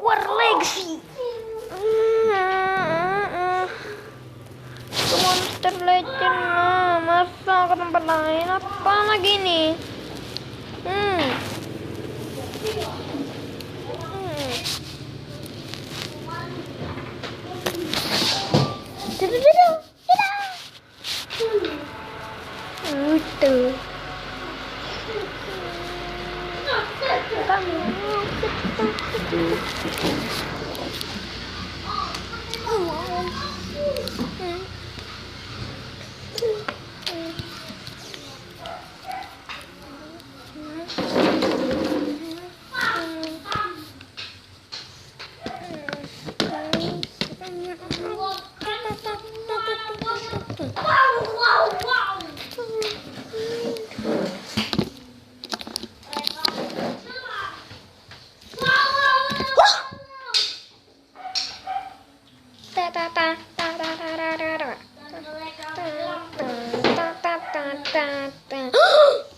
War Legacy. Itu Monster Legend lah. Masa ke tempat lain? Apa lagi nih?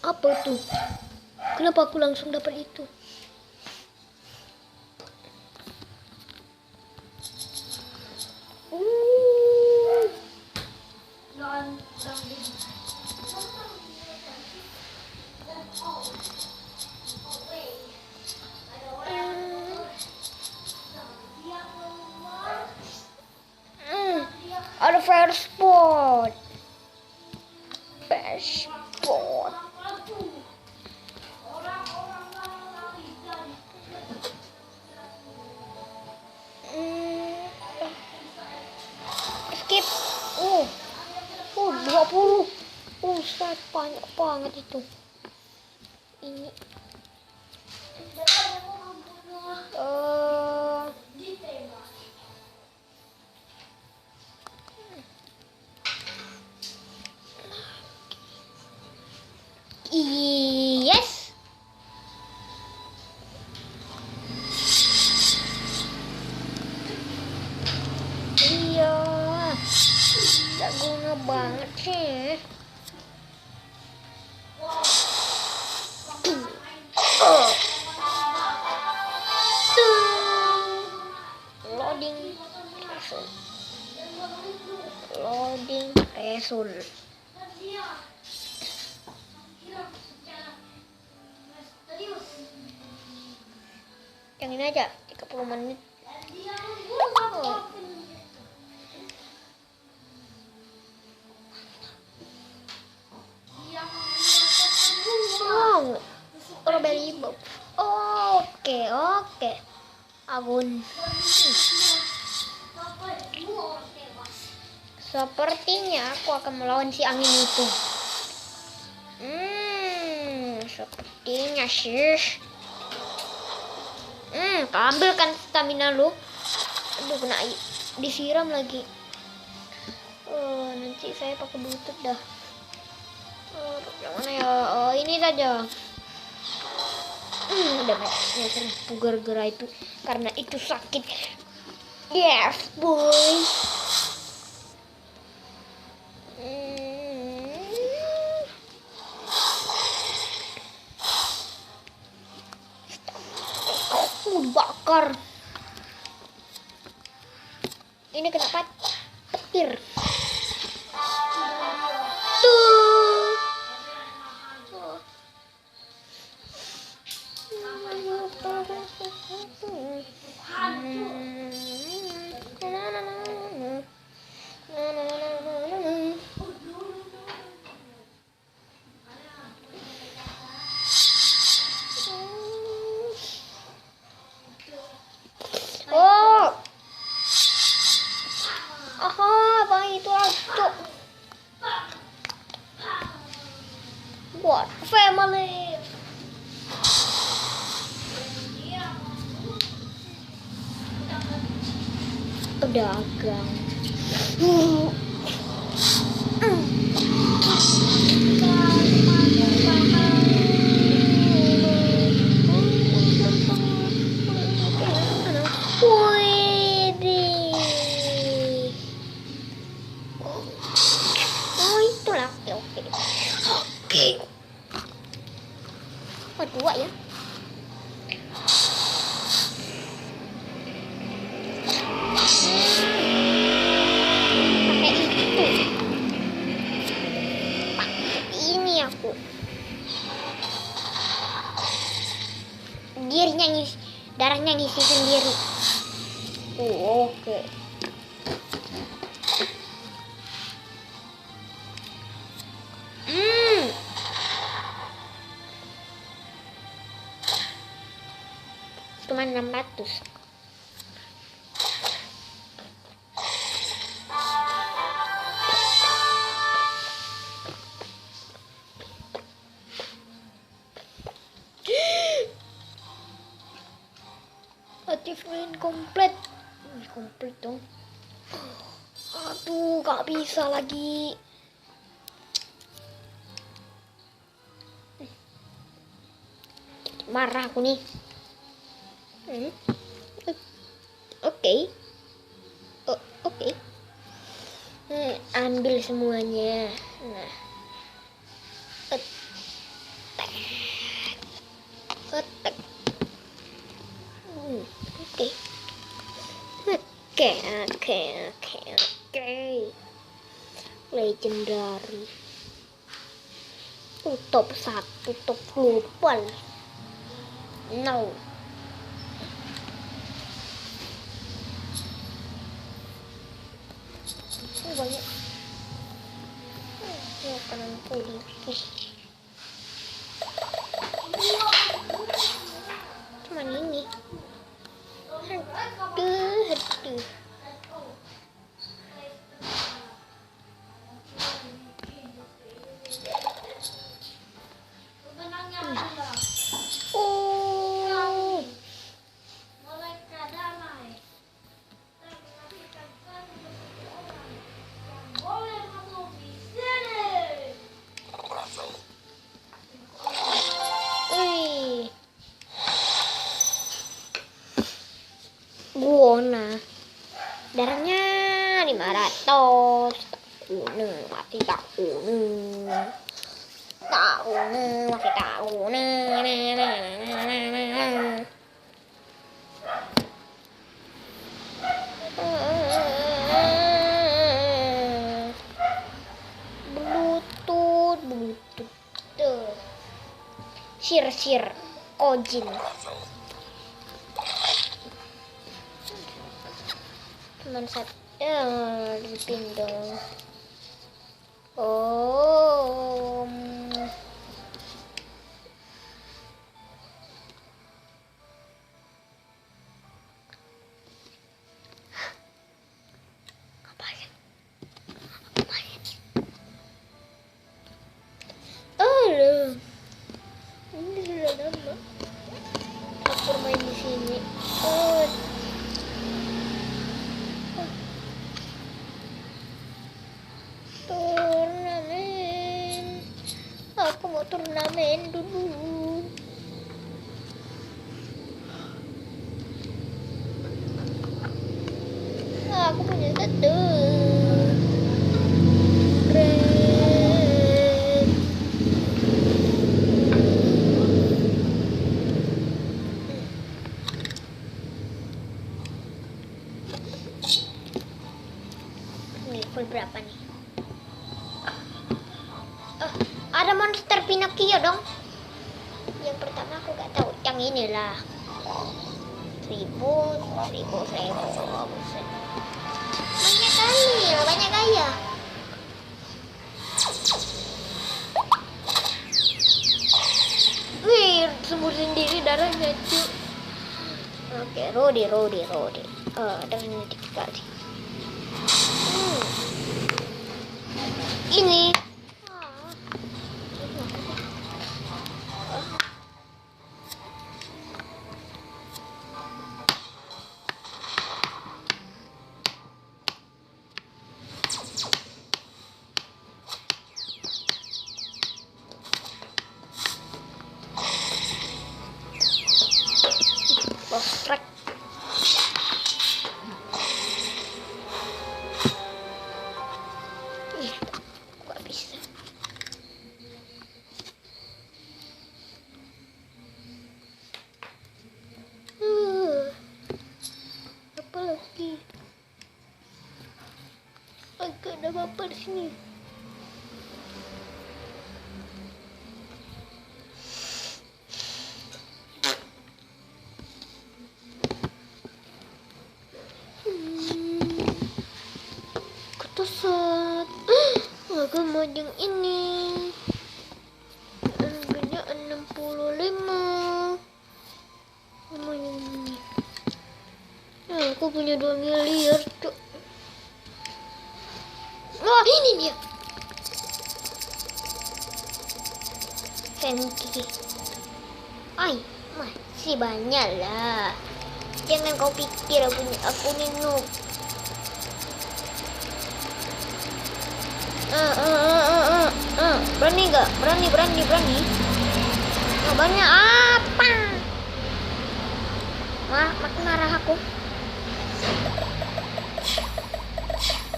Apa itu? Kenapa aku langsung dapat itu? Ada fire spot. Best spot. Skip. 20. Set banyak banget itu. Ini. Yes. Iya. Gak guna banget sih. Loading resul. Yang ini aja 30 menit. Strawberry bob. Oke. Agun. Sepertinya aku akan melawan si angin itu. Sepertinya sih. Ambilkan stamina lu. Aduh, kena disiram lagi. Nanti saya pakai bluetooth dah. Yang mana ya? Ini saja. Udah mati gara-gara itu, karena itu sakit. Yes, boy. Bakar. Ini kenapa petir? What family? Pedagang. Itulah. Oke. Dua ya. darahnya ngisi sendiri. Oke. Cuma 600. Achievement komplit. Komplit dong. Aduh, gak bisa lagi. Marah aku nih. Oke. Oke. Ambil semuanya. Nah. Attack. Oke. Legendary. Top 1, top global. No. Banyak. Ya kanan kiri. Cuman ini. Aduh. Buona. Darahnya 500. Masih tak kuning. Masih tak kuning. Bluetooth. Sir Ojin. Cuman satu dipindong. Ngapain? Ini sudah lama aku main di sini. Turnamen. Aku mau turnamen dulu. Aku punya satu. Level berapa nih? Ada monster Pinocchio dong. Yang pertama aku gak tahu. Yang inilah. 1000. Banyak gaya. Wih, sembuh sendiri darahnya cuy. Oke, Rodi. Darahnya dikit kali. Ini lost track. Gak bisa. Apa lagi? Agak ada apa di sini? Buset. Aku mau yang ini. Harganya 65. Mau yang ini. Aku punya 2 miliar, Cuk. Wah, ini dia. Fenty. Ay, masih banyak lah. Jangan kau pikir aku ini noob. Berani gak? Berani. Banyak apa? Makin marah aku.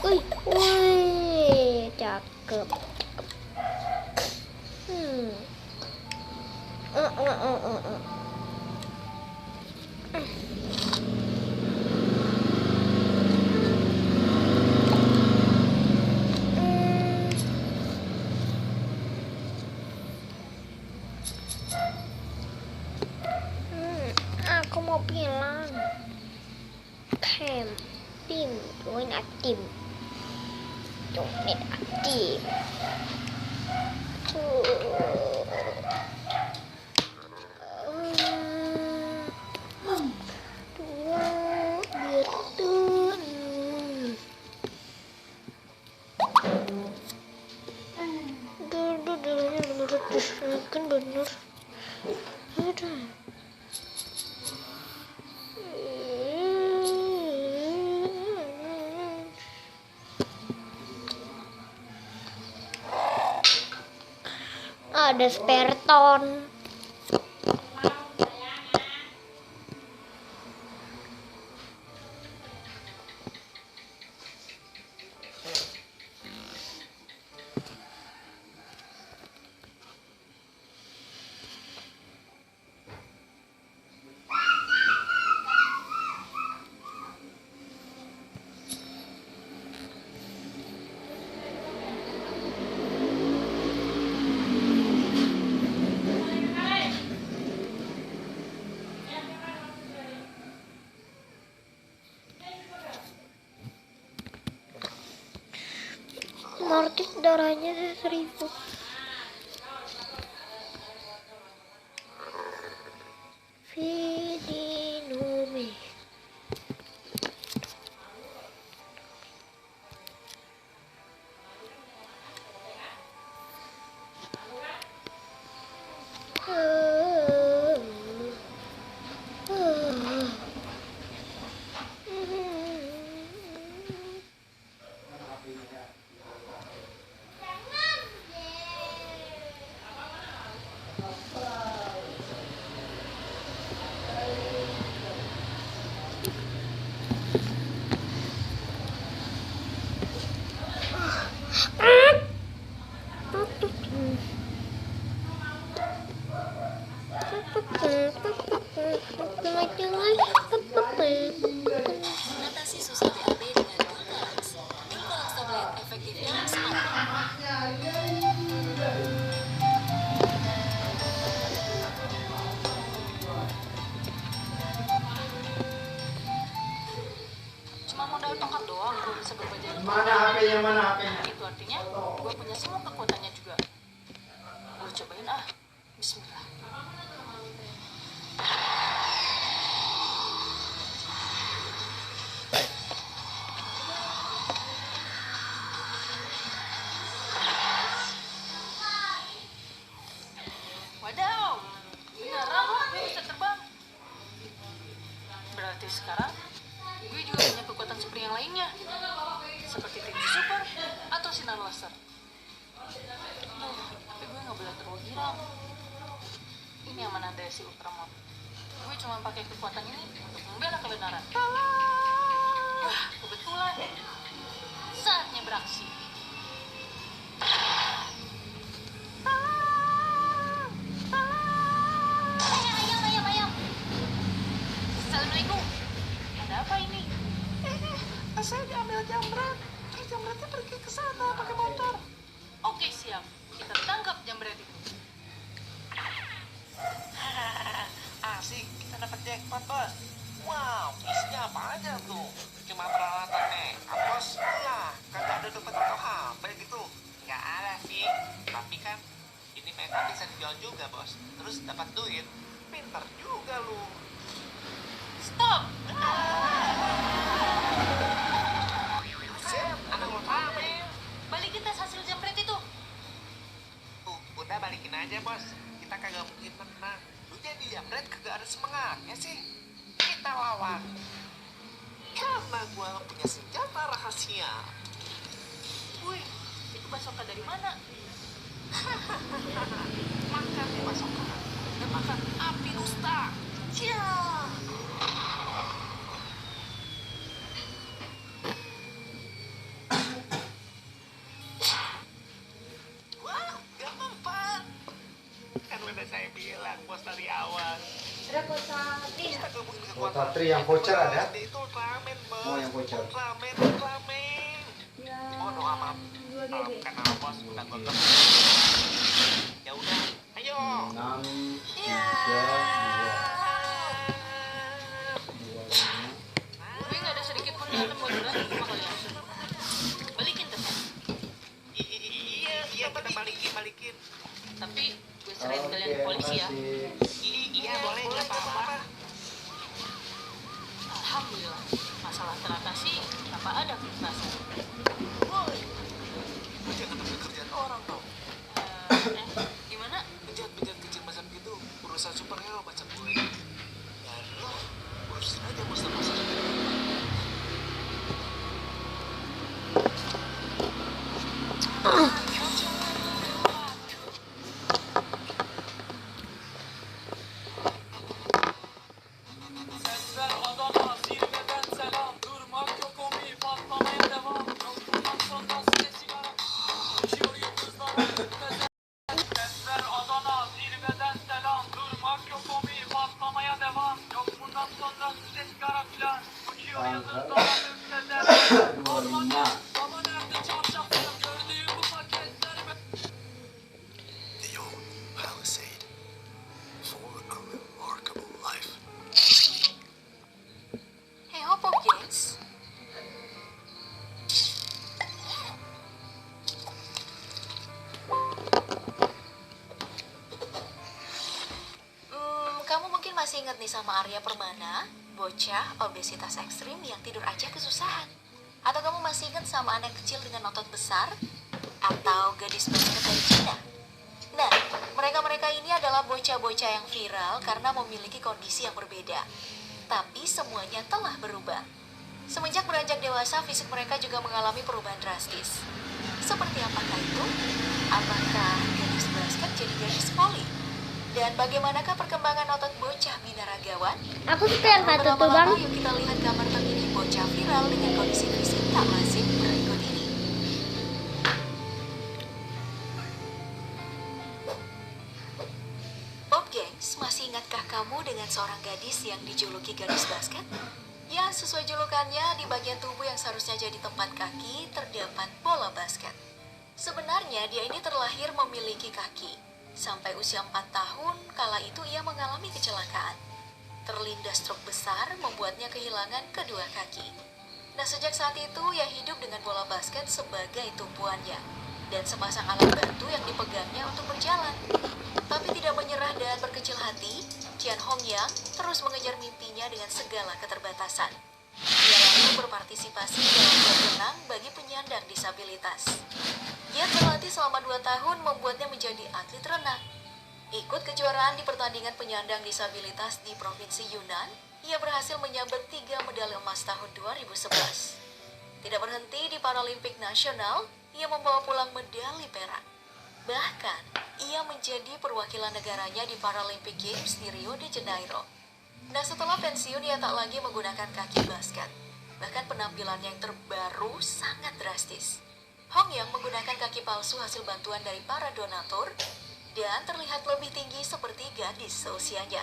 Wih, cakep. Aku mau bilang tim join aktif kan bener. Ada spare ton. Mortis darahnya 1000. Vidinome. Mengatasi susah BAB dengan Dulcolax. Dulcolax tablet efektifnya semakin. Cuma modal tongkat doang gue bisa berubah jadi Mana HP-nya? itu artinya gue punya semua kekuatannya juga. Gue cobain ah. Bismillah. Wadaw, beneran loh gue bisa terbang. Berarti sekarang gue juga punya kekuatan seperti yang lainnya, seperti tinggi super atau sinar laser. Tapi gue nggak boleh terlalu girang. Ini amanah dari si Ultramon. Gue cuma pakai kekuatan ini untuk membela kebenaran. Wah, kebetulan saatnya beraksi. Ayam. Assalamualaikum. Ada apa ini? Saya diambil Jamret. Terus Jamretnya pergi ke sana pakai motor. Oke, siap. Kita tangkap jambret itu. Asik, kita dapat jackpot, Bos. Wow, isinya apa aja tuh? Cuma peralatan nih. Apos, lah, kagak ada kan bisa dijual juga, Bos. Terus dapat duit. Pintar juga lu. Stop! Sip, anak lo ramen. Balikin tas hasil jambret itu. Udah balikin aja, Bos. Kita kagak mungkin menang. Lu jadi jambret kagak ada semangatnya sih. Kita lawan. Karena gua punya senjata rahasia. Wih, itu basoka dari mana? Makan nih basoka. Dan makan api dusta. Ya. Wah, gak mempan. Kan udah saya bilang, Bos, dari awal. Ada kota Tri. Kita gabungin Kota kekuatan. Tri yang voucher ada? Itu ramen, Bos. Oh, yang voucher. Ramen. Oh, doa maaf. 2 GB. Karena Bos udah kotor. Ya udah, ayo. 6, 3, 2, 5. Gue nggak ada sedikit pun dalam mau berantem sama kalian. Balikin tasnya. Iya, kita balikin. Tapi gue serahin kalian ke polisi ya. Iya, boleh, nggak apa-apa. Alhamdulillah, masalah teratasi tanpa ada kekerasan. Woi, lu jangan ambil kerjaan orang dong. Gimana? Bejat kecil macam gitu, urusan superhero macam gue. Dan lo urusin aja monster-monster. Sesler Adana, zirveden selam. Durmak yok omi, patlamaya devam. Yoksuldan sonra size sigara. Uçuyor yıldızlar önümüzde. Sesler Adana, zirveden selam. Durmak yok omi, patlamaya devam. Yok bundan sonra size sigara filan. Uçuyor yıldızlar önümüzde. Ormanda, baba nerede çarşaflarım? Gördüğüm bu paketler be. The old Palisade for a remarkable life. Hey, hop up, kids. Kamu mungkin masih ingat nih sama Arya Permana, bocah obesitas ekstrim yang tidur aja kesusahan. Atau kamu masih ingat sama anak kecil dengan otot besar? Atau gadis basket dari Cina? Nah, mereka-mereka ini adalah bocah-bocah yang viral karena memiliki kondisi yang berbeda. Tapi semuanya telah berubah. Semenjak beranjak dewasa, fisik mereka juga mengalami perubahan drastis. Seperti apakah itu? Apakah gadis basket jadi gadis poli? Dan bagaimanakah perkembangan otot bocah binaragawan? Aku suka yang satu tuh, Bang. Berlama-lama yuk kita lihat gambar terkini bocah viral dengan kondisi fisik tak lazim berikut ini. Bob Gengs, masih ingatkah kamu dengan seorang gadis yang dijuluki gadis basket? Ya, sesuai julukannya, di bagian tubuh yang seharusnya jadi tempat kaki terdapat bola basket. Sebenarnya dia ini terlahir memiliki kaki. Sampai usia 4 tahun, kala itu ia mengalami kecelakaan. Terlindas truk besar membuatnya kehilangan kedua kaki. Nah, sejak saat itu ia hidup dengan bola basket sebagai tumpuannya dan sepasang alat bantu yang dipegangnya untuk berjalan. Tapi tidak menyerah dan berkecil hati, Tian Hongyang terus mengejar mimpinya dengan segala keterbatasan. Dia lalu berpartisipasi dalam klub renang bagi penyandang disabilitas. Dia berlatih selama 2 tahun membuatnya menjadi atlet renang. Ikut kejuaraan di pertandingan penyandang disabilitas di Provinsi Yunnan, ia berhasil menyabet 3 medali emas tahun 2011. Tidak berhenti di Paralimpik Nasional, ia membawa pulang medali perak. Bahkan, ia menjadi perwakilan negaranya di Paralympic Games di Rio de Janeiro. Nah, setelah pensiun, ia tak lagi menggunakan kaki basket. Bahkan penampilannya yang terbaru sangat drastis. Hongyang menggunakan kaki palsu hasil bantuan dari para donatur dan terlihat lebih tinggi seperti gadis seusianya.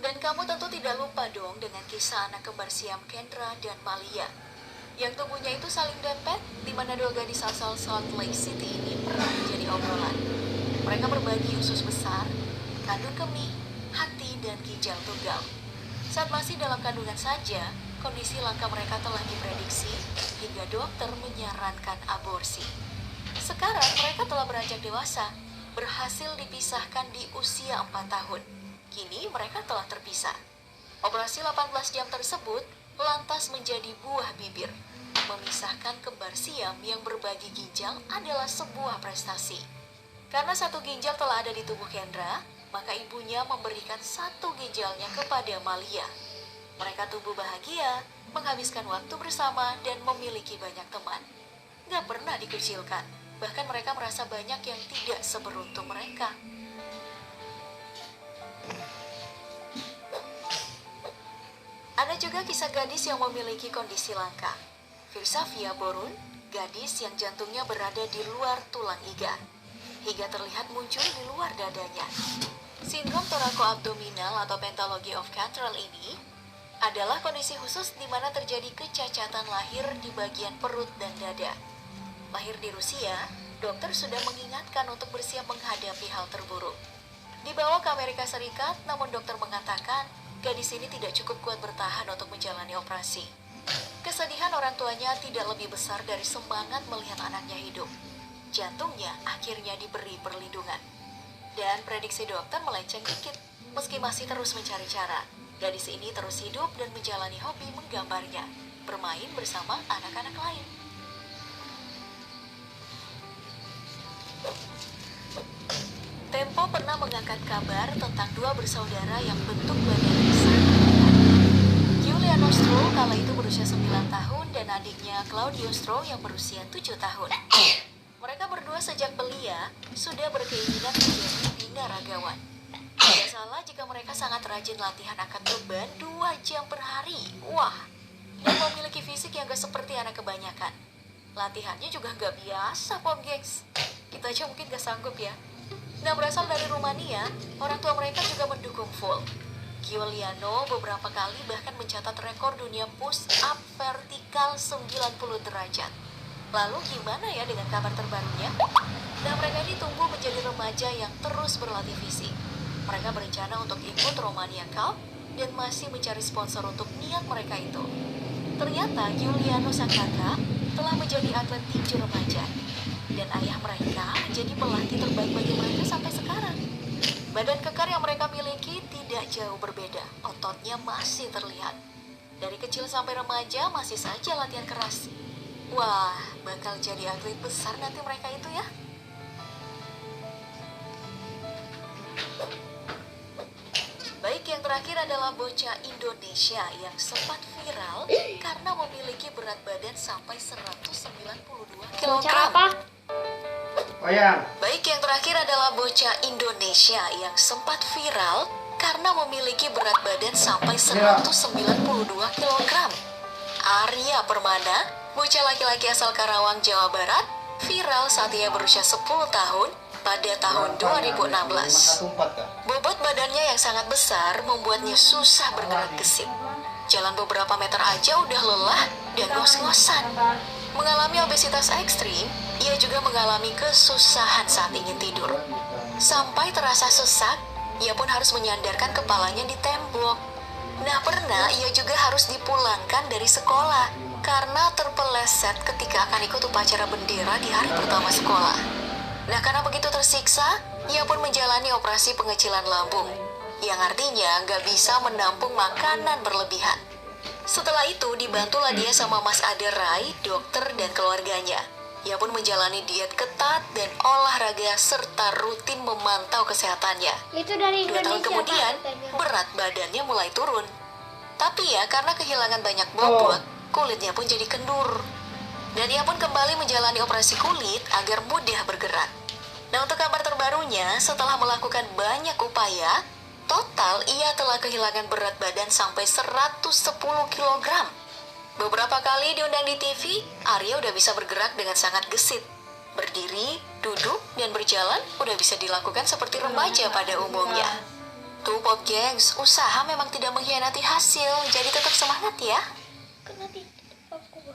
Dan kamu tentu tidak lupa dong dengan kisah anak kembar Siam Kendra dan Malia, yang tubuhnya itu saling dempet, di mana 2 gadis asal Salt Lake City ini pernah menjadi obrolan. Mereka berbagi usus besar, kandung kemih, hati, dan ginjal tunggal. Saat masih dalam kandungan saja, kondisi langka mereka telah diprediksi hingga dokter menyarankan aborsi. Sekarang mereka telah beranjak dewasa, berhasil dipisahkan di usia 4 tahun. Kini mereka telah terpisah. Operasi 18 jam tersebut lantas menjadi buah bibir. Memisahkan kembar siam yang berbagi ginjal adalah sebuah prestasi. Karena satu ginjal telah ada di tubuh Kendra, maka ibunya memberikan satu ginjalnya kepada Malia. Mereka tumbuh bahagia, menghabiskan waktu bersama, dan memiliki banyak teman. Gak pernah dikucilkan, bahkan mereka merasa banyak yang tidak seberuntung mereka. Ada juga kisah gadis yang memiliki kondisi langka. Firsafia Borun, gadis yang jantungnya berada di luar tulang iga, hingga terlihat muncul di luar dadanya. Sindrom torakoabdominal atau pathology of Cantrell ini adalah kondisi khusus di mana terjadi kecacatan lahir di bagian perut dan dada. Lahir di Rusia, dokter sudah mengingatkan untuk bersiap menghadapi hal terburuk. Dibawa ke Amerika Serikat, namun dokter mengatakan gadis ini tidak cukup kuat bertahan untuk menjalani operasi. Kesedihan orang tuanya tidak lebih besar dari semangat melihat anaknya hidup. Jantungnya akhirnya diberi perlindungan. Dan prediksi dokter melenceng dikit. Meski masih terus mencari cara, gadis ini terus hidup dan menjalani hobi menggambarnya, bermain bersama anak-anak lain. Tempo pernah mengangkat kabar tentang dua bersaudara yang bentuk badan besar. Giuliano Stroh kala itu berusia 9 tahun dan adiknya Claudio Stroh yang berusia 7 tahun. Mereka berdua sejak belia sudah berkeinginan menjadi binaragawan. Tidak salah jika mereka sangat rajin latihan angkat beban 2 jam per hari. Wah, dan memiliki fisik yang gak seperti anak kebanyakan. Latihannya juga gak biasa, Pop Gengs. Kita aja mungkin gak sanggup ya. Nah, berasal dari Rumania, orang tua mereka juga mendukung full. Giuliano beberapa kali bahkan mencatat rekor dunia push up vertikal 90 derajat. Lalu gimana ya dengan kabar terbarunya? Nah, mereka ini tumbuh menjadi remaja yang terus berlatih fisik. Mereka berencana untuk ikut Romania Cup dan masih mencari sponsor untuk niat mereka itu. Ternyata Giuliano sang kakak telah menjadi atlet tinju remaja. Dan ayah mereka menjadi pelatih terbaik bagi mereka sampai sekarang. Badan kekar yang mereka miliki tidak jauh berbeda, ototnya masih terlihat. Dari kecil sampai remaja masih saja latihan keras. Wah, bakal jadi atlet besar nanti mereka itu ya. Baik, yang terakhir adalah bocah Indonesia yang sempat viral karena memiliki berat badan sampai 192 kg. Bocah apa? Oh ya, Baik, yang terakhir adalah bocah Indonesia yang sempat viral karena memiliki berat badan sampai 192 kg. Arya Permana, bocah laki-laki asal Karawang, Jawa Barat, viral saat ia berusia 10 tahun pada tahun 2016. Bobot badannya yang sangat besar membuatnya susah bergerak gesit. Jalan beberapa meter aja udah lelah dan ngos-ngosan. Mengalami obesitas ekstrim, ia juga mengalami kesusahan saat ingin tidur. Sampai terasa sesak, ia pun harus menyandarkan kepalanya di tembok. Nah, pernah ia juga harus dipulangkan dari sekolah karena terpeleset ketika akan ikut upacara bendera di hari pertama sekolah. Nah, karena begitu tersiksa, ia pun menjalani operasi pengecilan lambung, yang artinya nggak bisa menampung makanan berlebihan. Setelah itu, dibantulah dia sama Mas Ade Rai, dokter, dan keluarganya. Ia pun menjalani diet ketat dan olahraga serta rutin memantau kesehatannya. Itu dari 2 tahun Indonesia, kemudian, Pak, katanya. berat badannya mulai turun. Tapi ya, karena kehilangan banyak bobot, kulitnya pun jadi kendur. Dan ia pun kembali menjalani operasi kulit agar mudah bergerak. Nah, untuk kabar terbarunya, setelah melakukan banyak upaya, total ia telah kehilangan berat badan sampai 110 kg. Beberapa kali diundang di TV, Arya udah bisa bergerak dengan sangat gesit. Berdiri, duduk, dan berjalan udah bisa dilakukan seperti remaja pada umumnya. Tuh Pop Gengs, usaha memang tidak mengkhianati hasil, jadi tetap semangat ya. Kena di aku.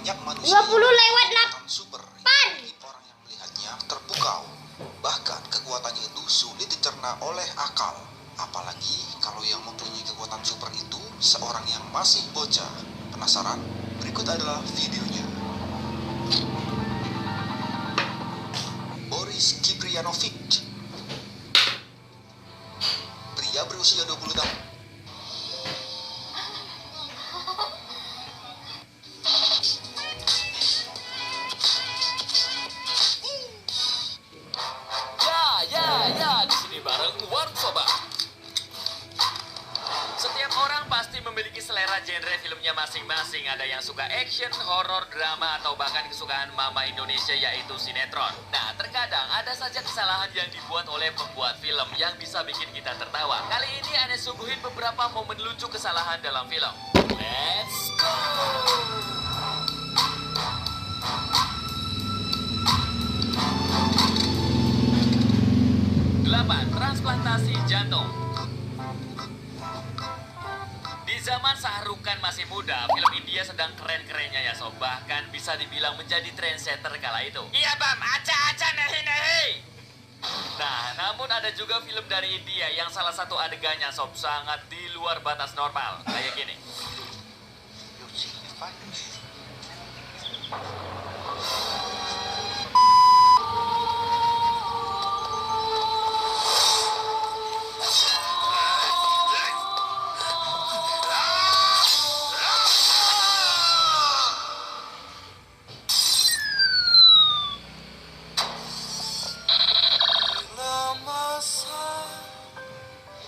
banyak manusia 20 lewat kekuatan super yang bikin orang yang melihatnya terpukau. Bahkan kekuatannya itu sulit dicerna oleh akal. Apalagi kalau yang mempunyai kekuatan super itu seorang yang masih bocah. Penasaran? Berikut adalah videonya. Boris Kiprianovic, pria berusia 20 tahun. Ya, di sini bareng Warung Soba. Setiap orang pasti memiliki selera genre filmnya masing-masing. Ada yang suka action, horor, drama, atau bahkan kesukaan mama Indonesia yaitu sinetron. Nah, terkadang ada saja kesalahan yang dibuat oleh pembuat film yang bisa bikin kita tertawa. Kali ini Ane suguhin beberapa momen lucu kesalahan dalam film. Let's go! 8. Transplantasi jantung. Di zaman Shahrukh Khan masih muda, film India sedang keren-kerennya ya sob. Bahkan bisa dibilang menjadi trendsetter kala itu. Iya bam, aca-aca nehi-nehi. Nah, namun ada juga film dari India yang salah satu adegannya sob sangat di luar batas normal. Kayak gini.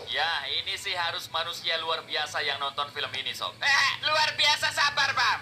Ya, ini sih harus manusia luar biasa yang nonton film ini, sob. Luar biasa sabar, Bam.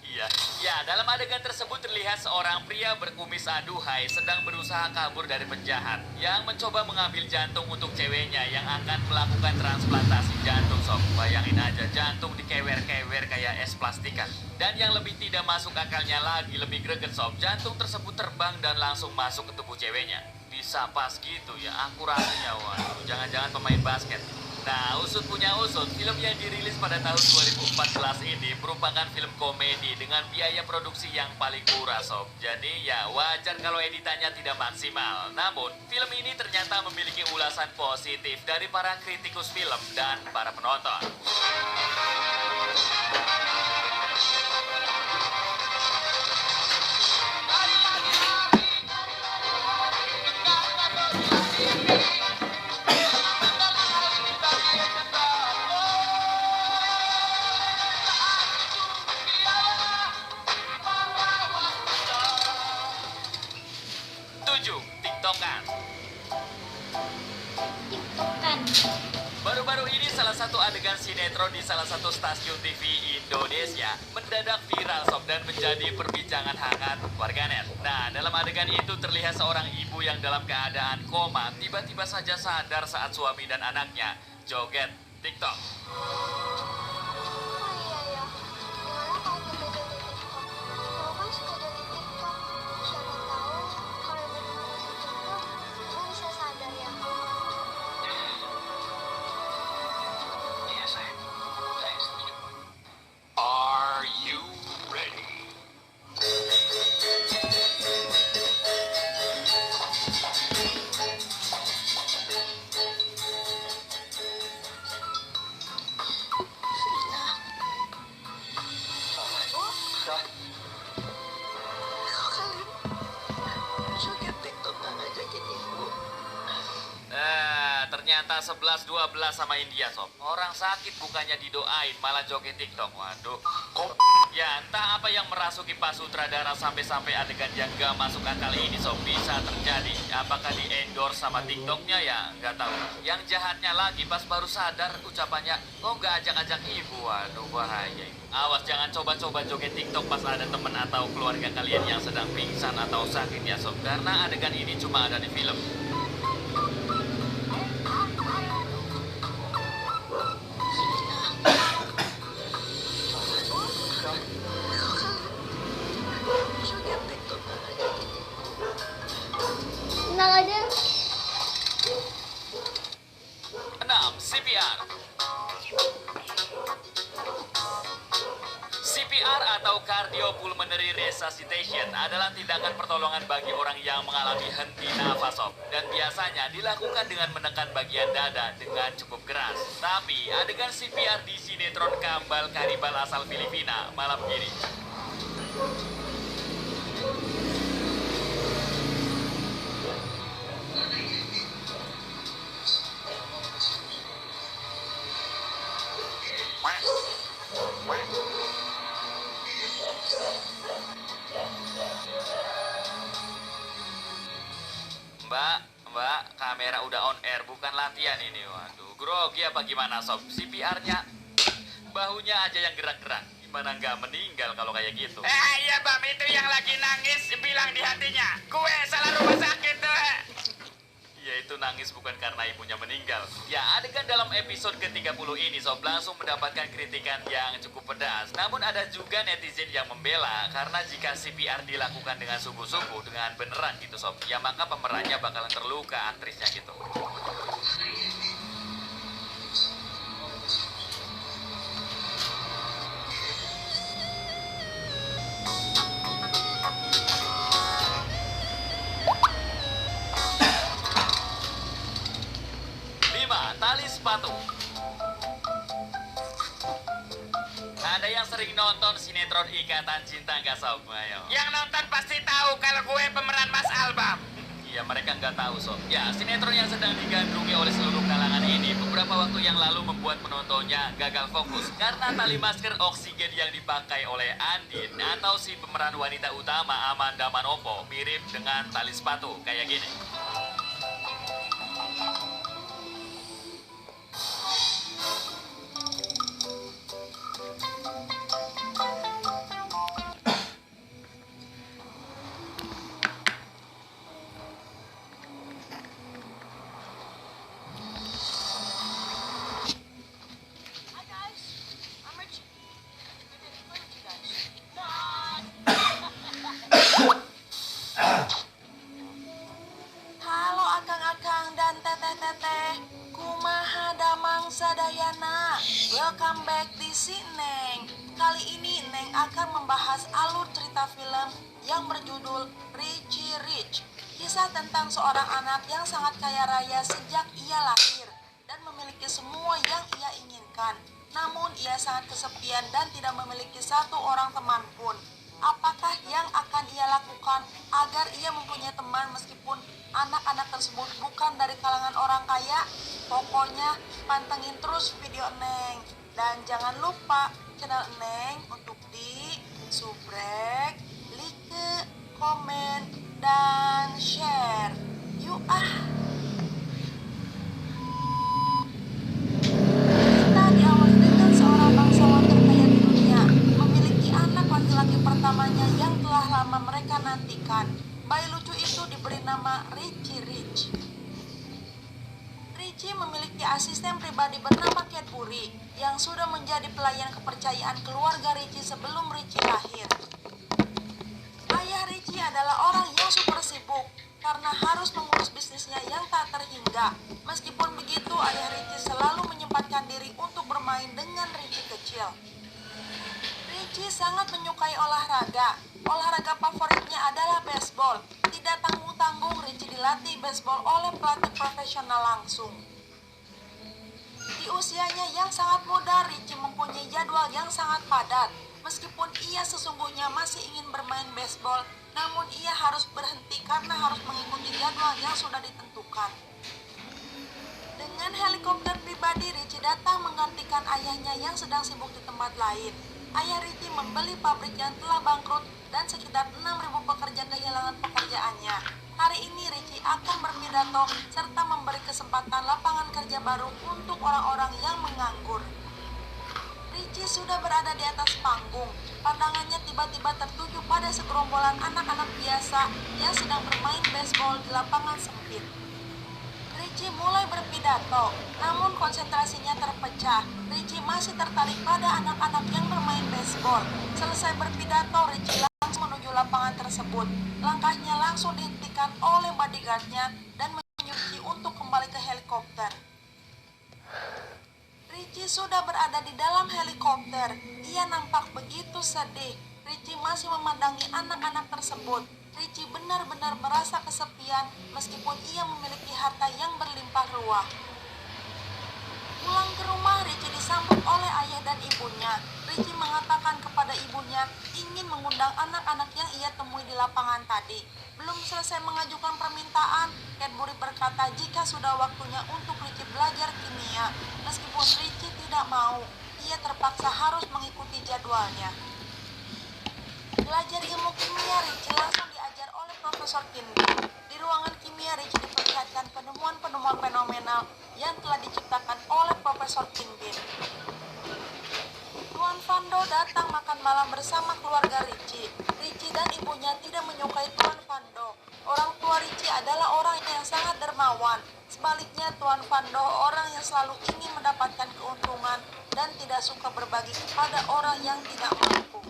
Iya, ya dalam adegan tersebut terlihat seorang pria berkumis aduhai sedang berusaha kabur dari penjahat yang mencoba mengambil jantung untuk ceweknya yang akan melakukan transplantasi jantung, sob. Bayangin aja, jantung dikewer-kewer kayak es plastikan. Dan yang lebih tidak masuk akalnya lagi, lebih greget, sob. Jantung tersebut terbang dan langsung masuk ke tubuh ceweknya. Bisa pas gitu ya, akurasinya, waduh, jangan-jangan pemain basket. Nah, usut punya usut, film yang dirilis pada tahun 2014 ini merupakan film komedi dengan biaya produksi yang paling murah, sob. Jadi ya wajar kalau editannya tidak maksimal. Namun, film ini ternyata memiliki ulasan positif dari para kritikus film dan para penonton. TikTokan. Baru-baru ini salah satu adegan sinetron di salah satu stasiun TV Indonesia mendadak viral, sob, dan menjadi perbincangan hangat warganet. Nah, dalam adegan itu terlihat seorang ibu yang dalam keadaan koma tiba-tiba saja sadar saat suami dan anaknya joget TikTok. Are you ready? Ternyata 11-12 sama India, sob. Orang sakit bukannya didoain, malah joget TikTok. Waduh. Ya, entah apa yang merasuki Pak Sutradara sampai-sampai adegan yang gak masuk akal ini, sob, bisa terjadi. Apakah di-endorse sama TikToknya ya? Nggak tahu. Yang jahatnya lagi, pas baru sadar ucapannya, kok nggak ajak-ajak ibu? Waduh, bahaya. Awas, jangan coba-coba joget TikTok pas ada temen atau keluarga kalian yang sedang pingsan atau sakit ya, sob. Karena adegan ini cuma ada di film. Tenang aja. 6. CPR. CPR atau Cardiopulmonary Resuscitation adalah tindakan pertolongan bagi orang yang mengalami henti nafas, Sob. Dan biasanya dilakukan dengan menekan bagian dada dengan cukup keras. Tapi adegan CPR di sinetron Kambal Karibal asal Filipina malam ini. Mbak, kamera udah on air, bukan latihan ini. Waduh, grogi apa gimana, Sob? CPR-nya bahunya aja yang gerak-gerak. Gimana nggak meninggal kalau kayak gitu? Iya Bam, itu yang lagi nangis bilang di hatinya, gue salah rumah sakit tuh. Ya itu nangis bukan karena ibunya meninggal. Ya adegan dalam episode ke-30 ini, Sob, langsung mendapatkan kritikan yang cukup pedas. Namun ada juga netizen yang membela karena jika CPR dilakukan dengan sungguh-sungguh, dengan beneran gitu, Sob, ya maka pemerannya bakalan terluka, aktrisnya gitu. Tali sepatu. Ada yang sering nonton sinetron Ikatan Cinta nggak, Sob? Ayo. Yang nonton pasti tahu kalau gue pemeran Mas Albam. Iya, mereka nggak tahu, Sob. Ya, sinetron yang sedang digandrungi oleh seluruh kalangan ini beberapa waktu yang lalu membuat penontonnya gagal fokus karena tali masker oksigen yang dipakai oleh Andin atau si pemeran wanita utama Amanda Manopo mirip dengan tali sepatu kayak gini. Halo akang-akang dan teteh-teteh, kumaha damang sadayana. Welcome back di si Neng. Kali ini Neng akan membahas alur cerita film yang berjudul Richie Rich. Kisah tentang seorang anak yang sangat kaya raya sejak ia lahir dan memiliki semua yang ia inginkan. Namun ia sangat kesepian dan tidak memiliki satu orang teman pun. Apakah yang akan ia lakukan agar ia mempunyai teman meskipun anak-anak tersebut bukan dari kalangan orang kaya? Pokoknya pantengin terus video Neng. Dan jangan lupa channel Neng untuk di subscribe, like, komen, dan share. Yuk Kita diawali dengan seorang bangsawan terkaya di dunia memiliki anak laki-laki pertamanya yang telah lama mereka nantikan. Bayi lucu itu diberi nama Richie Rich. Richie memiliki asisten pribadi bernama Cadbury yang sudah menjadi pelayan kepercayaan keluarga Richie sebelum Richie lahir. Ayah Richie adalah orang yang super sibuk karena harus mengurus bisnisnya yang tak terhingga. Meskipun begitu, ayah Richie selalu menyempatkan diri untuk bermain dengan Richie kecil. Richie sangat menyukai olahraga. Olahraga favoritnya adalah baseball. Tidak tanggung-tanggung, Richie dilatih baseball oleh pelatih profesional langsung. Di usianya yang sangat muda, Richie mempunyai jadwal yang sangat padat. Meskipun ia sesungguhnya masih ingin bermain baseball, namun ia harus berhenti karena harus mengikuti jadwal yang sudah ditentukan. Dengan helikopter pribadi, Richie datang menggantikan ayahnya yang sedang sibuk di tempat lain. Ayah Richie membeli pabrik yang telah bangkrut dan sekitar 6.000 pekerja kehilangan pekerjaannya. Hari ini Richie akan berpidato serta memberi kesempatan lapangan kerja baru untuk orang-orang yang menganggur. Richie sudah berada di atas panggung. Pandangannya tiba-tiba tertuju pada segerombolan anak-anak biasa yang sedang bermain baseball di lapangan sempit. Richie mulai berpidato, namun konsentrasinya terpecah. Richie masih tertarik pada anak-anak yang bermain baseball. Selesai berpidato, Richie langsung menuju lapangan tersebut. Langkahnya langsung dihentikan oleh bodyguardnya dan menyuruh untuk kembali ke helikopter. Richie sudah berada di dalam helikopter. Ia nampak begitu sedih. Richie masih memandangi anak-anak tersebut. Richie benar-benar merasa kesepian meskipun ia memiliki harta yang berlimpah ruah. Pulang ke rumah, Richie disambut oleh ayah dan ibunya. Richie mengatakan kepada ibunya ingin mengundang anak-anak yang ia temui di lapangan tadi. Belum selesai mengajukan permintaan, Cadbury berkata jika sudah waktunya untuk Richie belajar kimia. Meskipun Richie tidak mau, ia terpaksa harus mengikuti jadwalnya. Belajar ilmu kimia, Richie langsung diajar oleh Profesor Kinbin. Di ruangan kimia, Richie diperlihatkan penemuan-penemuan fenomenal yang telah diciptakan oleh Profesor Kinbin. Tuan Fando datang makan malam bersama keluarga Richie. Richie dan ibunya tidak menyukai Tuan Fando. Orang tua Richie adalah orang yang sangat dermawan. Sebaliknya, Tuan Fando orang yang selalu ingin mendapatkan keuntungan dan tidak suka berbagi kepada orang yang tidak mampu.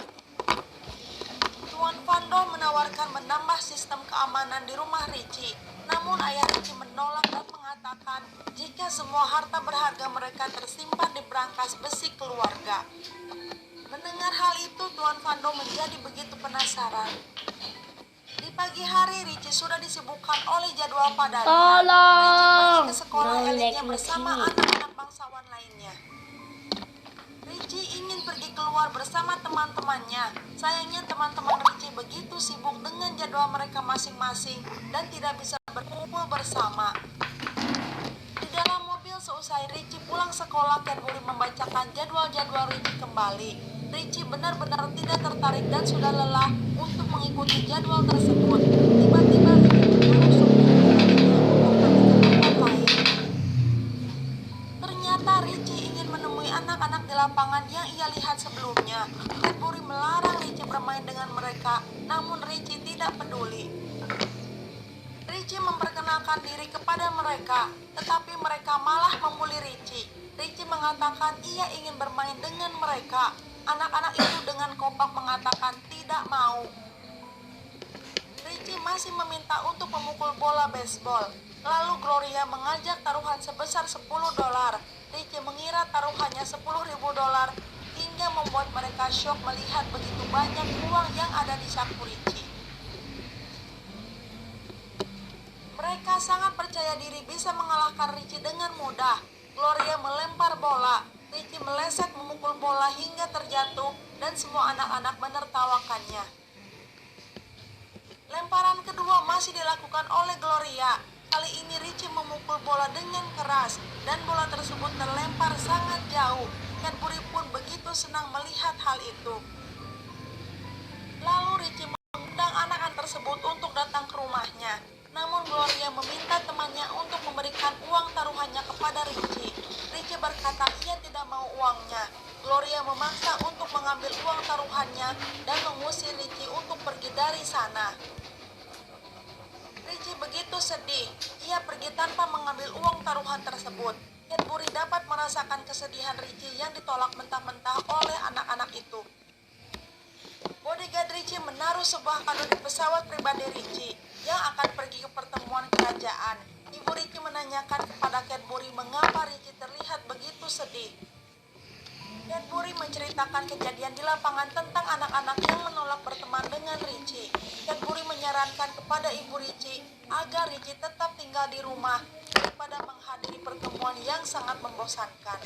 Tuan Fando menawarkan menambah sistem keamanan di rumah Richie. Namun ayah Richie menolak dan mengatakan jika semua harta berharga mereka tersimpan di brankas besi keluarga. Mendengar hal itu, Tuan Fando menjadi begitu penasaran. Di pagi hari, Richie sudah disibukkan oleh jadwal padatnya. Richie pergi ke sekolah elitnya bersama anak-anak bangsawan lainnya. Richie ingin pergi keluar bersama teman-temannya. Sayangnya teman-teman Richie begitu sibuk dengan jadwal mereka masing-masing dan tidak bisa berkumpul bersama. Di dalam mobil seusai Richie pulang sekolah, Cadbury membacakan jadwal-jadwal Richie kembali. Richie benar-benar tidak tertarik dan sudah lelah untuk mengikuti jadwal tersebut. Tiba-tiba Richie menusuk untuk pergi ke tempat lain. Ternyata Richie ingin menemui anak-anak di lapangan yang ia lihat sebelumnya. Cadbury melarang Richie bermain dengan mereka, namun Richie tidak peduli. Richie memperkenalkan diri kepada mereka, tetapi mereka malah membuli Richie. Richie mengatakan ia ingin bermain dengan mereka. Anak-anak itu dengan kompak mengatakan tidak mau. Richie masih meminta untuk memukul bola baseball. Lalu Gloria mengajak taruhan sebesar $10. Richie mengira taruhannya $10.000 hingga membuat mereka syok melihat begitu banyak uang yang ada di saku Richie. Mereka sangat percaya diri bisa mengalahkan Richie dengan mudah. Gloria melempar bola. Richie meleset memukul bola hingga terjatuh dan semua anak-anak menertawakannya. Lemparan kedua masih dilakukan oleh Gloria. Kali ini Richie memukul bola dengan keras dan bola tersebut terlempar sangat jauh. Cadbury pun begitu senang melihat hal itu. Lalu Richie mengundang anak-anak tersebut untuk datang ke rumahnya. Namun Gloria meminta temannya untuk memberikan uang taruhannya kepada Richie. Richie berkata ia tidak mau uangnya. Gloria memaksa untuk mengambil uang taruhannya dan mengusir Richie untuk pergi dari sana. Richie begitu sedih. Ia pergi tanpa mengambil uang taruhan tersebut. Cadbury dapat merasakan kesedihan Richie yang ditolak mentah-mentah oleh anak-anak itu. Bodyguard Richie menaruh sebuah kado di pesawat pribadi Richie yang akan pergi ke pertemuan kerajaan. Ibu Richie menanyakan kepada Cadbury mengapa Richie terlihat begitu sedih. Cadbury menceritakan kejadian di lapangan tentang anak-anak yang menolak berteman dengan Richie. Cadbury menyarankan kepada ibu Richie agar Richie tetap tinggal di rumah daripada menghadiri pertemuan yang sangat membosankan.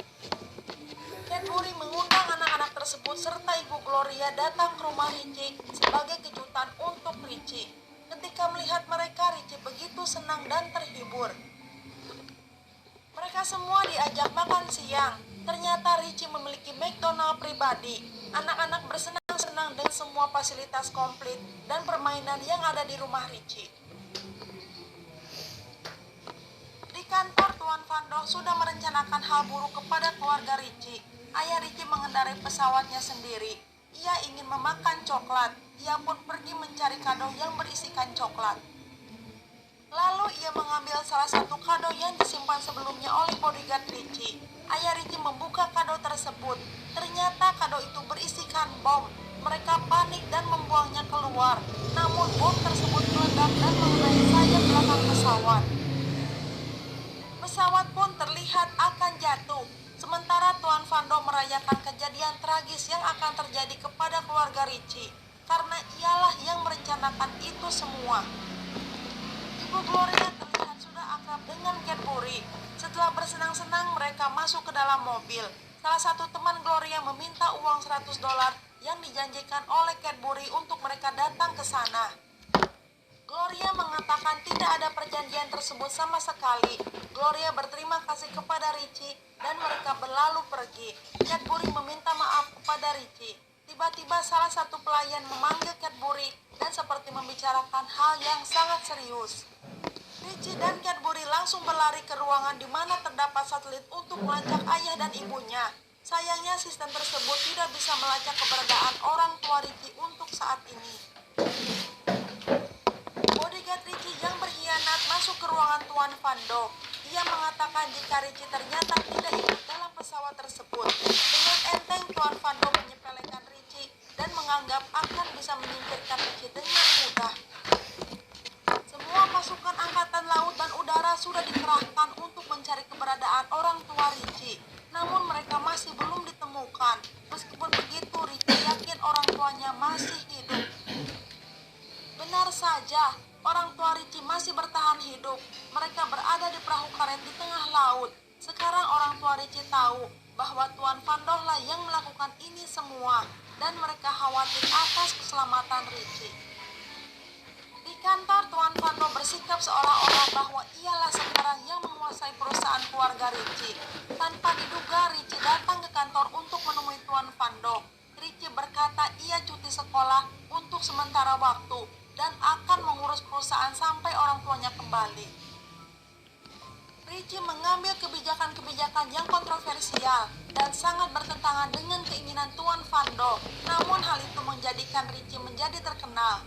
Cadbury mengundang anak-anak tersebut serta ibu Gloria datang ke rumah Richie sebagai kejutan untuk Richie. Ketika melihat mereka, Richie begitu senang dan terhibur. Mereka semua diajak makan siang. Ternyata Richie memiliki McDonald pribadi. Anak-anak bersenang-senang dengan semua fasilitas komplit dan permainan yang ada di rumah Richie. Di kantor, Tuan Fando sudah merencanakan hal buruk kepada keluarga Richie. Ayah Richie mengendarai pesawatnya sendiri. Ia ingin memakan coklat. Ia pun pergi mencari kado yang berisikan coklat. Lalu ia mengambil salah satu kado yang disimpan sebelumnya oleh bodyguard Richie. Ayah Richie membuka kado tersebut. Ternyata kado itu berisikan bom. Mereka panik dan membuangnya keluar. Namun bom tersebut meledak dan mengenai sayap belakang pesawat. Pesawat pun terlihat akan jatuh. Sementara Tuan Fando merayakan kejadian tragis yang akan terjadi kepada keluarga keluarga Richie, karena ialah yang merencanakan itu semua. Ibu Gloria terlihat sudah akrab dengan Cadbury. Setelah bersenang-senang mereka masuk ke dalam mobil. Salah satu teman Gloria meminta uang $100 yang dijanjikan oleh Cadbury untuk mereka datang ke sana. Gloria mengatakan tidak ada perjanjian tersebut sama sekali. Gloria berterima kasih kepada Richie dan mereka berlalu pergi. Cadbury meminta maaf kepada Richie. Tiba-tiba salah satu pelayan memanggil Cadbury dan seperti membicarakan hal yang sangat serius. Richie dan Cadbury langsung berlari ke ruangan di mana terdapat satelit untuk melacak ayah dan ibunya. Sayangnya sistem tersebut tidak bisa melacak keberadaan orang tua Richie untuk saat ini. Bodyguard Richie yang berkhianat masuk ke ruangan Tuan Fando. Ia mengatakan jika Richie ternyata tidak ikut dalam pesawat tersebut. Dengan enteng Tuan Fando menyepelekan Richie dan menganggap akan bisa menyingkirkan Richie dengan mudah. Semua pasukan angkatan laut dan udara sudah dikerahkan untuk mencari keberadaan orang tua Richie. Namun mereka masih belum ditemukan. Meskipun begitu, Richie yakin orang tuanya masih hidup. Benar saja, orang tua Richie masih bertahan hidup. Mereka berada di perahu karet di tengah laut. Sekarang orang tua Richie tahu bahwa Tuan Fando lah yang melakukan ini semua dan mereka khawatir atas keselamatan Richie. Di kantor, Tuan Fando bersikap seolah-olah bahwa ialah sekarang yang menguasai perusahaan keluarga Richie. Tanpa diduga, Richie datang ke kantor untuk menemui Tuan Fando. Richie berkata ia cuti sekolah untuk sementara waktu dan akan mengurus perusahaan sampai orang tuanya kembali. Richie mengambil kebijakan-kebijakan yang kontroversial dan sangat bertentangan dengan keinginan Tuan Fando. Namun hal itu menjadikan Richie menjadi terkenal.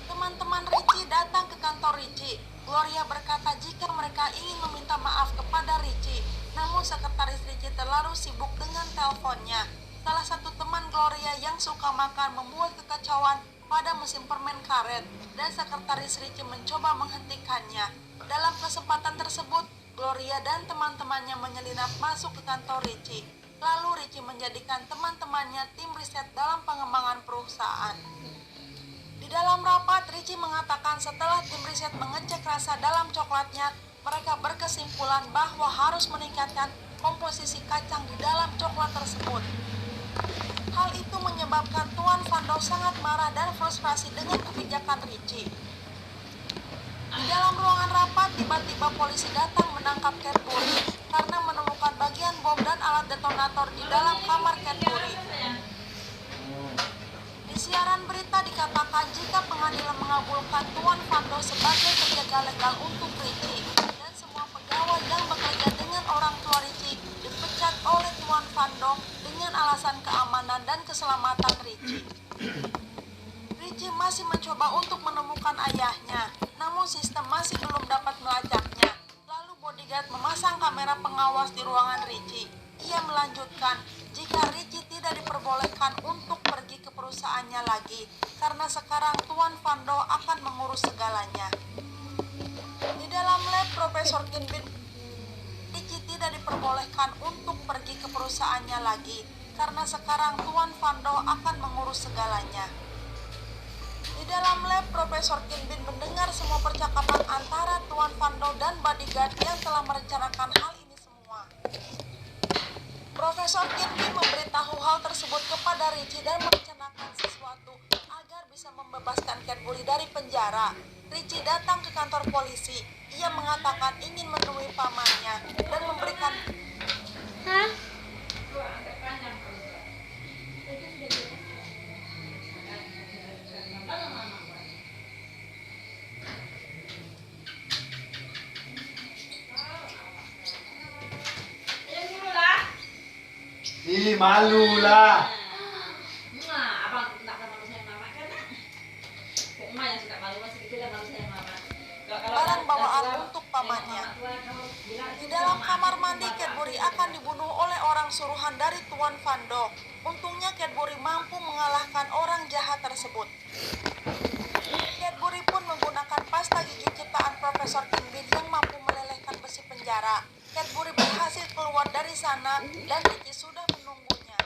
Teman-teman Richie datang ke kantor Richie. Gloria berkata jika mereka ingin meminta maaf kepada Richie. Namun sekretaris Richie terlalu sibuk dengan teleponnya. Salah satu teman Gloria yang suka makan membuat kekacauan pada mesin permen karet dan sekretaris Richie mencoba menghentikannya. Dalam kesempatan tersebut, Gloria dan teman-temannya menyelinap masuk ke kantor Richie. Lalu Richie menjadikan teman-temannya tim riset dalam pengembangan perusahaan. Di dalam rapat, Richie mengatakan setelah tim riset mengecek rasa dalam coklatnya, mereka berkesimpulan bahwa harus meningkatkan komposisi kacang di dalam coklat tersebut. Hal itu menyebabkan Tuan Fando sangat marah dan frustrasi dengan kebijakan Richie. Di dalam ruangan rapat, tiba-tiba polisi datang menangkap Cadbury karena menemukan bagian bom dan alat detonator di dalam kamar Cadbury. Di siaran berita dikatakan jika pengadilan mengabulkan Tuan Fando sebagai penjaga legal untuk Richie dan semua pegawai yang bekerja dengan orang tua Richie dipecat oleh Tuan Fando dengan alasan keamanan dan keselamatan Richie. Richie masih mencoba untuk menemukan ayahnya, namun sistem masih belum dapat melacaknya. Lalu bodyguard memasang kamera pengawas di ruangan Richie. Ia melanjutkan, jika Richie tidak diperbolehkan untuk pergi ke perusahaannya lagi, karena sekarang Tuan Fando akan mengurus segalanya. Di dalam lab Profesor Kinbin, Richie tidak diperbolehkan untuk pergi ke perusahaannya lagi, karena sekarang Tuan Fando akan mengurus segalanya. Di dalam lab, Profesor Kinbin mendengar semua percakapan antara Tuan Fando dan bodyguard yang telah merencanakan hal ini semua. Profesor Kinbin memberitahu hal tersebut kepada Richie dan merencanakan sesuatu agar bisa membebaskan Cadbury dari penjara. Richie datang ke kantor polisi. Ia mengatakan ingin menemui pamannya dan memberikan Ih, malu lah. barang bawaan untuk pamannya. Di dalam kamar mandi, Cadbury akan dibunuh oleh orang suruhan dari Tuan Fando. Untungnya Cadbury mampu mengalahkan orang jahat tersebut. Cadbury pun menggunakan pasta gigi ciptaan Profesor Kinbin yang mampu melelehkan besi penjara. Cadbury berhasil keluar dari sana dan Richie sudah menunggunya.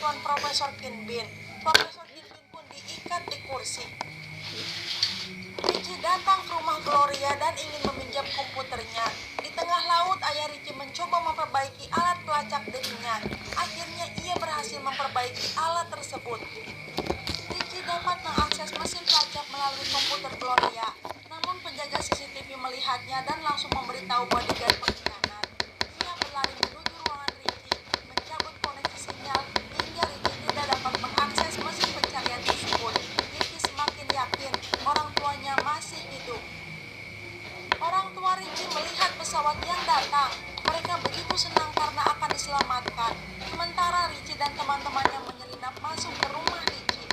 Tuan Profesor Kinbin. Profesor Kinbin pun diikat di kursi. Richie datang ke rumah Gloria dan ingin meminjam komputernya. Di tengah laut, ayah Richie mencoba memperbaiki alat pelacak dirinya. Akhirnya ia berhasil memperbaiki alat tersebut. Richie dapat mengakses mesin pelacak melalui komputer Gloria. Namun penjaga CCTV melihatnya dan langsung memberitahu bodyguard pengkhianat. Ia berlari menuju ruangan Richie, mencabut koneksi sinyal hingga Richie tidak dapat mengakses mesin pencarian tersebut. Richie semakin yakin orang tuanya masih hidup. Orang tua Richie melihat pesawat yang datang. Mereka begitu senang karena akan diselamatkan. Sementara Richie dan teman-temannya menyelinap masuk ke rumah Richie.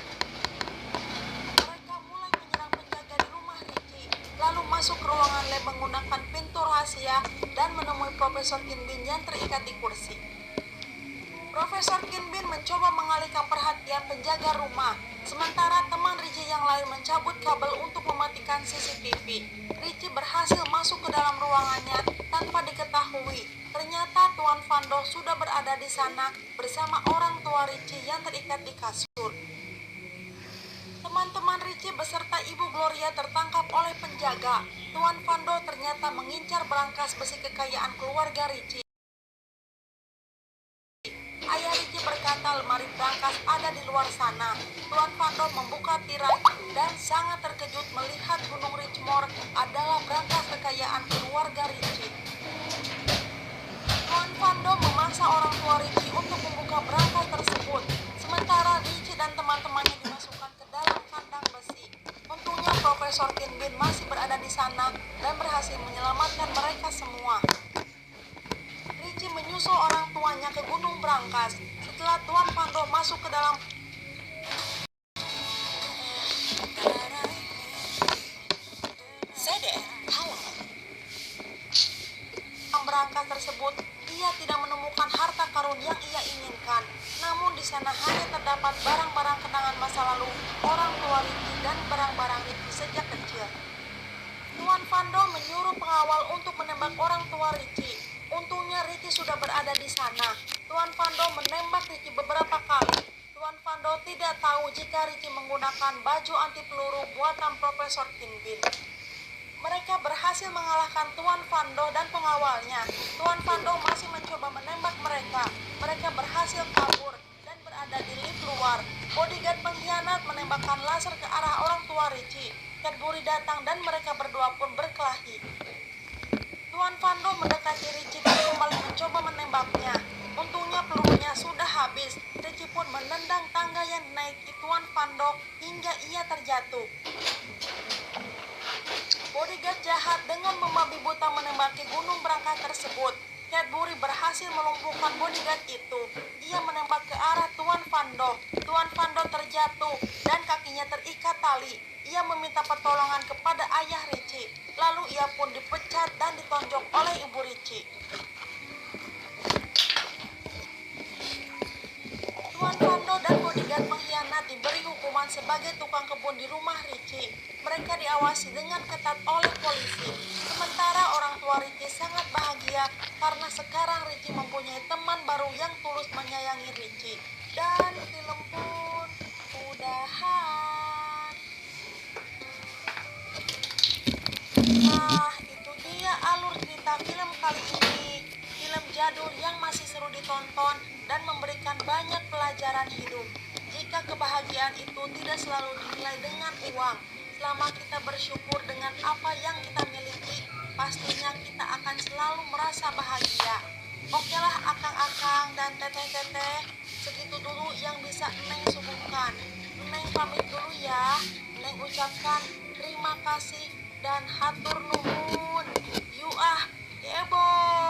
Mereka mulai menyerang penjaga di rumah Richie, lalu masuk ke ruangan lab menggunakan pintu rahasia dan menemui Profesor Kinbin yang terikat di kursi. Profesor Kinbin mencoba mengalihkan perhatian penjaga rumah, sementara teman Richie yang lain mencabut kabel untuk mematikan CCTV. Richie berhasil masuk ke dalam ruangannya tanpa diketahui. Ternyata Tuan Vando sudah berada di sana bersama orang tua Richie yang terikat di kasur. Teman-teman Richie beserta Ibu Gloria tertangkap oleh penjaga. Tuan Vando ternyata mengincar berangkas besi kekayaan keluarga Richie. Ayah Richie berkata lemari berangkas ada di luar sana. Tuan Vando membuka tirai dan sangat terkejut melihat Gunung Richmore adalah berangkas kekayaan keluarga Richie. Tuan Vando memaksa orang tua Richie untuk membuka berangkas tersebut. Sementara Richie dan teman-temannya dimasukkan ke dalam kandang besi. Untungnya Profesor Kinbin masih berada di sana dan berhasil menyelamatkan mereka semua. Richie menyusul orang tuanya ke Gunung Brankas. Setelah Tuan Vando masuk ke dalam berangkas tersebut, ia tidak menemukan harta karun yang ia inginkan. Namun di sana hanya terdapat barang-barang kenangan masa lalu orang tua Richie dan barang-barang Richie sejak kecil. Tuan Vando menyuruh pengawal untuk menembak orang tua Richie. Untungnya Richie sudah berada di sana. Tuan Vando menembak Richie beberapa kali. Tuan Vando tidak tahu jika Richie menggunakan baju anti peluru buatan Profesor Kinbin. Mereka berhasil mengalahkan Tuan Vando dan pengawalnya. Tuan Vando masih mencoba menembak mereka. Mereka berhasil kabur dan berada di lift luar. Bodyguard pengkhianat menembakkan laser ke arah orang tua Richie. Cadbury datang dan mereka berdua pun berkelahi. Tuan Vando mendekati Richie dan kembali mencoba menembaknya. Untungnya pelurunya sudah habis. Richie pun menendang tangga yang dinaiki Tuan Vando hingga ia terjatuh. Bodyguard jahat dengan membabi buta menembaki gunung berangkas tersebut. Cadbury berhasil melumpuhkan bodyguard itu. Ia menembak ke arah Tuan Vando. Tuan Vando terjatuh dan kakinya terikat tali. Ia meminta pertolongan kepada ayah Richie. Lalu ia pun dipecat dan ditonjok oleh ibu Richie. Tuan Vando dan bodyguard pengkhianat diberi hukuman sebagai tukang kebun di rumah Richie. Mereka diawasi dengan ketat oleh polisi. Sementara orang tua Richie sangat bahagia karena sekarang Richie mempunyai teman baru yang tulus menyayangi Richie. Dan film pun udahan. Nah, itu dia alur cerita film kali ini. Film jadul yang masih seru ditonton dan memberikan banyak pelajaran hidup. Jika kebahagiaan itu tidak selalu dinilai dengan uang, selama kita bersyukur dengan apa yang kita miliki, pastinya kita akan selalu merasa bahagia. Okelah akang-akang dan teteh-teteh, segitu dulu yang bisa Neng suguhkan. Neng pamit dulu ya. Neng ucapkan terima kasih dan hatur nuhun. Yuah, yebo.